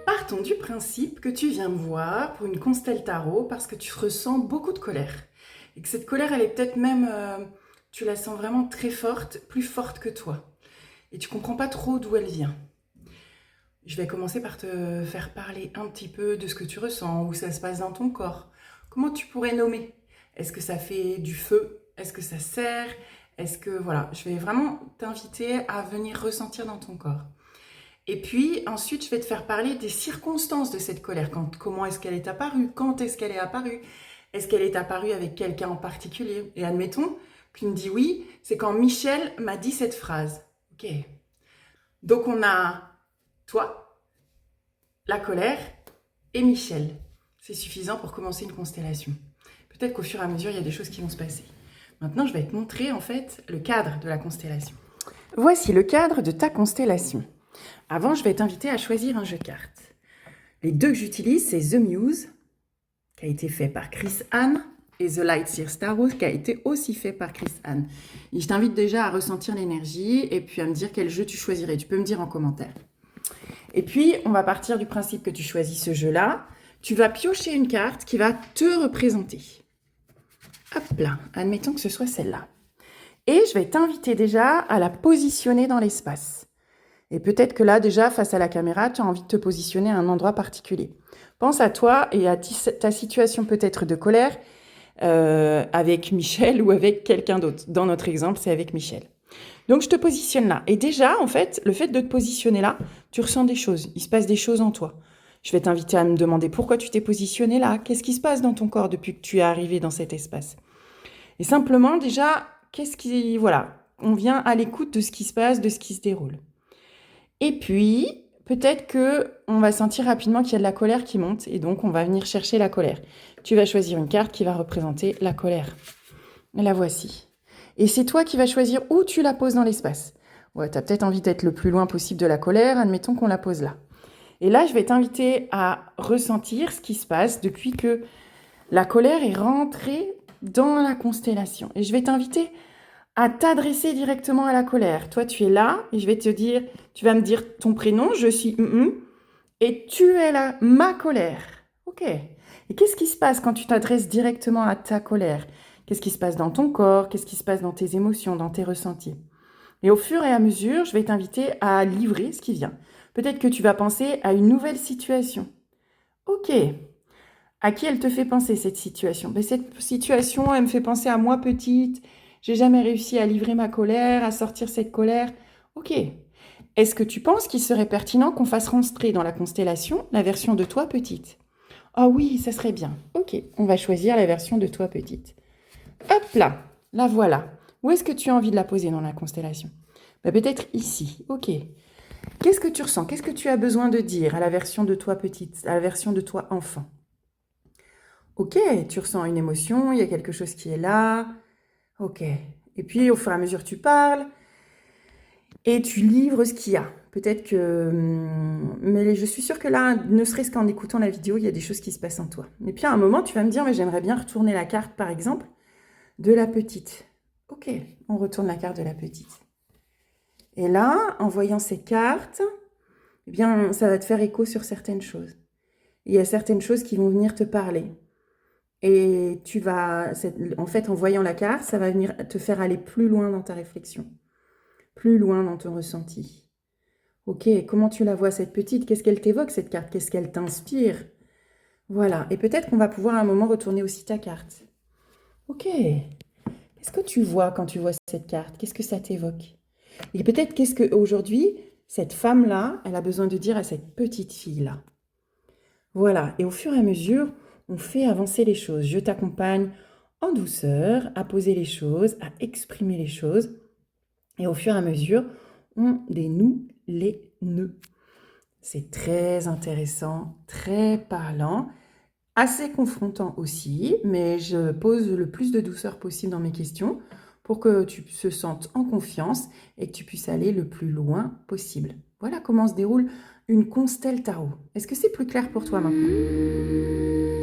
Partons du principe que tu viens me voir pour une constelle tarot parce que tu ressens beaucoup de colère. Et que cette colère, elle est peut-être même, tu la sens vraiment très forte, plus forte que toi. Et tu comprends pas trop d'où elle vient. Je vais commencer par te faire parler un petit peu de ce que tu ressens, où ça se passe dans ton corps. Comment tu pourrais nommer? Est-ce que ça fait du feu? Est-ce que ça serre? Est-ce que, voilà, je vais vraiment t'inviter à venir ressentir dans ton corps. Et puis ensuite, je vais te faire parler des circonstances de cette colère. Comment est-ce qu'elle est apparue? Quand est-ce qu'elle est apparue? Est-ce qu'elle est apparue avec quelqu'un en particulier? Et admettons que tu me dis oui, c'est quand Michel m'a dit cette phrase. Ok. Donc on a toi, la colère et Michel. C'est suffisant pour commencer une constellation. Peut-être qu'au fur et à mesure, il y a des choses qui vont se passer. Maintenant, je vais te montrer en fait le cadre de la constellation. Voici le cadre de ta constellation. Avant, je vais t'inviter à choisir un jeu de cartes. Les deux que j'utilise, c'est The Muse, qui a été fait par Chris Hahn, et The Lightseer Tarot, qui a été aussi fait par Chris Hahn. Et je t'invite déjà à ressentir l'énergie et puis à me dire quel jeu tu choisirais. Tu peux me dire en commentaire. Et puis, on va partir du principe que tu choisis ce jeu-là. Tu vas piocher une carte qui va te représenter. Hop là, admettons que ce soit celle-là. Et je vais t'inviter déjà à la positionner dans l'espace. Et peut-être que là, déjà, face à la caméra, tu as envie de te positionner à un endroit particulier. Pense à toi et à ta situation peut-être de colère avec Michel ou avec quelqu'un d'autre. Dans notre exemple, c'est avec Michel. Donc, je te positionne là. Et déjà, en fait, le fait de te positionner là, tu ressens des choses. Il se passe des choses en toi. Je vais t'inviter à me demander pourquoi tu t'es positionné là. Qu'est-ce qui se passe dans ton corps depuis que tu es arrivé dans cet espace? Et simplement, déjà, voilà, on vient à l'écoute de ce qui se passe, de ce qui se déroule. Et puis, peut-être que on va sentir rapidement qu'il y a de la colère qui monte et donc on va venir chercher la colère. Tu vas choisir une carte qui va représenter la colère. Et la voici. Et c'est toi qui vas choisir où tu la poses dans l'espace. Ouais, tu as peut-être envie d'être le plus loin possible de la colère, admettons qu'on la pose là. Et là, je vais t'inviter à ressentir ce qui se passe depuis que la colère est rentrée dans la constellation. Et je vais t'inviter à t'adresser directement à la colère. Toi, tu es là et je vais te dire, tu vas me dire ton prénom, je suis et tu es là, ma colère. Ok. Et qu'est-ce qui se passe quand tu t'adresses directement à ta colère? Qu'est-ce qui se passe dans ton corps? Qu'est-ce qui se passe dans tes émotions, dans tes ressentis? Et au fur et à mesure, je vais t'inviter à livrer ce qui vient. Peut-être que tu vas penser à une nouvelle situation. Ok. À qui elle te fait penser cette situation? Ben, cette situation, elle me fait penser à moi petite. J'ai jamais réussi à livrer ma colère, à sortir cette colère. Ok. Est-ce que tu penses qu'il serait pertinent qu'on fasse rentrer dans la constellation la version de toi petite? Ah oui, ça serait bien. Ok, on va choisir la version de toi petite. Hop là, la voilà. Où est-ce que tu as envie de la poser dans la constellation? Ben, peut-être ici. Ok. Qu'est-ce que tu ressens? Qu'est-ce que tu as besoin de dire à la version de toi petite, à la version de toi enfant? Ok, tu ressens une émotion, il y a quelque chose qui est là. Ok. Et puis, au fur et à mesure, tu parles et tu livres ce qu'il y a. Peut-être que... Mais je suis sûre que là, ne serait-ce qu'en écoutant la vidéo, il y a des choses qui se passent en toi. Et puis, à un moment, tu vas me dire, mais j'aimerais bien retourner la carte, par exemple, de la petite. Ok, on retourne la carte de la petite. Et là, en voyant ces cartes, eh bien, ça va te faire écho sur certaines choses. Il y a certaines choses qui vont venir te parler. Et tu vas, en fait, en voyant la carte, ça va venir te faire aller plus loin dans ta réflexion, plus loin dans ton ressenti. Ok, comment tu la vois cette petite? Qu'est-ce qu'elle t'évoque cette carte? Qu'est-ce qu'elle t'inspire? Voilà, et peut-être qu'on va pouvoir à un moment retourner aussi ta carte. Ok, qu'est-ce que tu vois quand tu vois cette carte? Qu'est-ce que ça t'évoque? Et peut-être qu'est-ce qu'aujourd'hui, cette femme-là, elle a besoin de dire à cette petite fille-là. Voilà, et au fur et à mesure, on fait avancer les choses. Je t'accompagne en douceur à poser les choses, à exprimer les choses. Et au fur et à mesure, on dénoue les nœuds. C'est très intéressant, très parlant, assez confrontant aussi, mais je pose le plus de douceur possible dans mes questions pour que tu te sentes en confiance et que tu puisses aller le plus loin possible. Voilà comment se déroule une constelle tarot. Est-ce que c'est plus clair pour toi maintenant?